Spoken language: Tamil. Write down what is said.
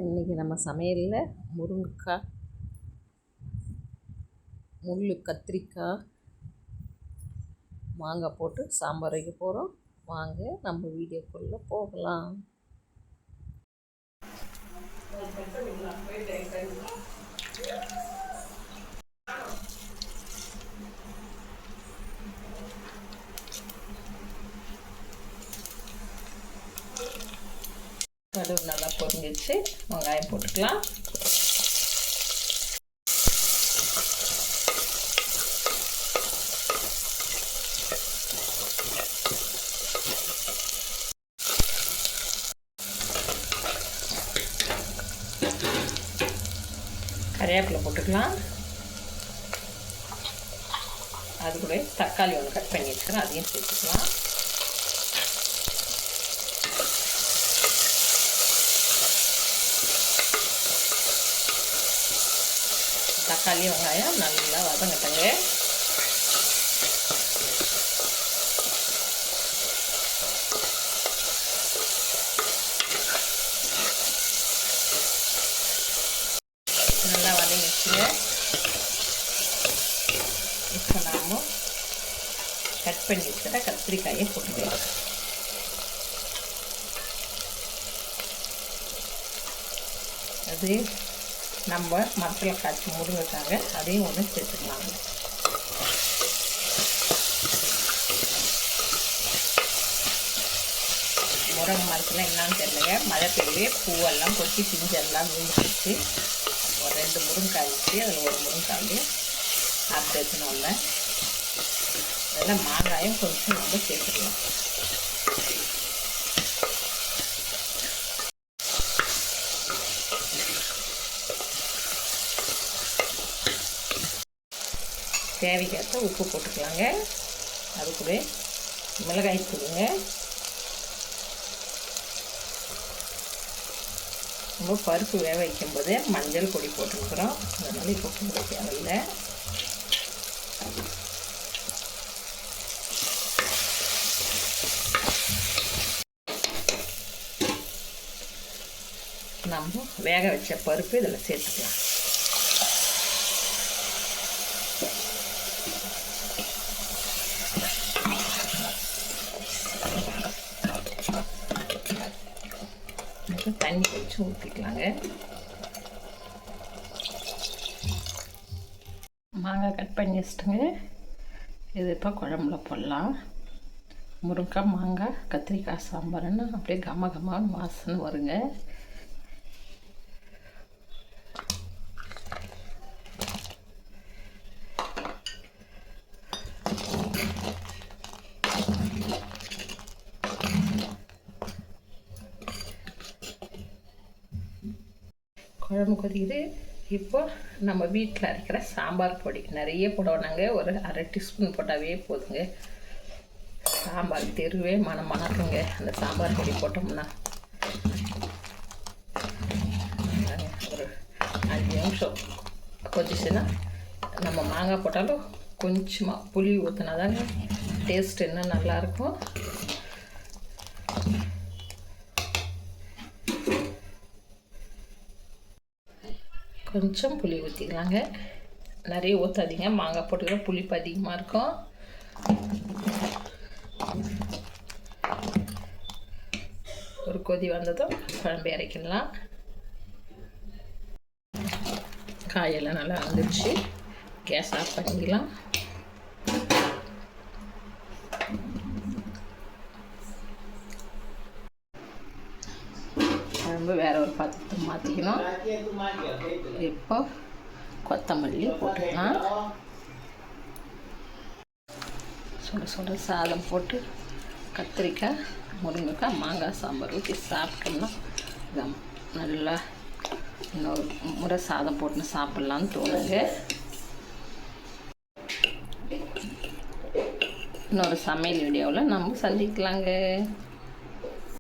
இன்றைக்கி நம்ம சமையலில் முருங்கைக்காய், முள் கத்திரிக்காய், மாங்காய் போட்டு சாம்பார் வைக்க போகிறோம். வாங்க நம்ம வீடியோக்குள்ளே போகலாம். கடுகு நல்லா பொரிஞ்சிச்சு, வெங்காயம் போட்டுக்கலாம். கறிவேப்பிலை போட்டுக்கலாம். அது கூட தக்காளி ஒன்று கட் பண்ணி வச்சுக்கிறேன், அதையும் சேர்த்துக்கலாம். தக்காளி வெங்காயம் நல்லா வதங்கட்டங்க. நல்லா வதங்கிச்சுங்க. இப்போ நாம் கட் பண்ணி வச்சுட்டா கத்திரிக்காயை போட்டுக்கலாம். அது நம்ம மரத்தில் காய்ச்சி முருங்கைக்காக அதையும் ஒன்று சேர்த்துக்கலாம். முருங்கை மரத்தில் என்னன்னு தெரியலைங்க, மழை பெய்யவே பூவெல்லாம் கொட்டி பிஞ்செல்லாம் விழுந்துச்சு. ஒரு 2 முருங்கைக்காய் வச்சு அதில் ஒரு முருங்கைக்காய் அறுத்து வச்சுனோம்ல. அதெல்லாம் மாங்காயும் கொஞ்சம் நம்ம சேர்த்துக்கலாம். தேவைக்கேற்ற உப்பு போட்டுக்கலாங்க. அது கூட மிளகாய் தூளுங்க. நம்ம பருப்பு வேக வைக்கும்போது மஞ்சள் பொடி போட்டுருக்குறோம், அதனால இப்போ போட தேவையில்லை. நம்ம வேக வச்ச பருப்பு இதில் சேர்த்துக்கலாம். தண்ணி கொஞ்சம் ஊற்றிக்கலாங்க. மாங்காய் கட் பண்ணி வச்சுட்டுங்க. இது இப்போ குழம்புல போடலாம். முருங்கைக்காய், மாங்காய், கத்திரிக்காய் சாம்பார்னு அப்படியே கம கமான்னு வாசனை வருங்க. குழம்பு கொதிக்குது. இப்போ நம்ம வீட்டில் அரைக்கிற சாம்பார் பொடி நிறைய போடுவாங்க. ஒரு 1/2 டீஸ்பூன் போட்டாவே போதுங்க. சாம்பார் தெருவே மணக்குங்க அந்த சாம்பார் பொடி போட்டோம்னா. ஒரு 5 நிமிஷம் கொதிச்சுன்னா நம்ம மாங்காய் போட்டாலும் கொஞ்சமாக புளி ஊற்றினா தாங்க டேஸ்ட் இன்னும் நல்லாயிருக்கும். கொஞ்சம் புளி ஊற்றிக்கலாங்க. நிறைய ஊற்றாதீங்க, மாங்காய் போட்டுக்கிற புளிப்பு அதிகமாக இருக்கும். ஒரு கொதி வந்ததும் குழம்பு இறக்கிடலாம். காயெல்லாம் நல்லா வந்துடுச்சு, கேஸ் ஆஃப் பண்ணிக்கலாம். குழம்பு வேறு ஒரு பாத்திரத்தை மாற்றிக்கணும். இப்போ கொத்தமல்லி போட்டுக்கலாம். சுட சாதம் போட்டு கத்திரிக்காய், முருங்கைக்காய், மாங்காய் சாம்பார் ஊற்றி சாப்பிட்டோம்னா நல்லா இன்னொரு முறை சாதம் போட்டுன்னு சாப்பிட்லான்னு தோணுங்க. இன்னொரு சமையல் வீடியோவில் நம்ம சந்திக்கலாங்க.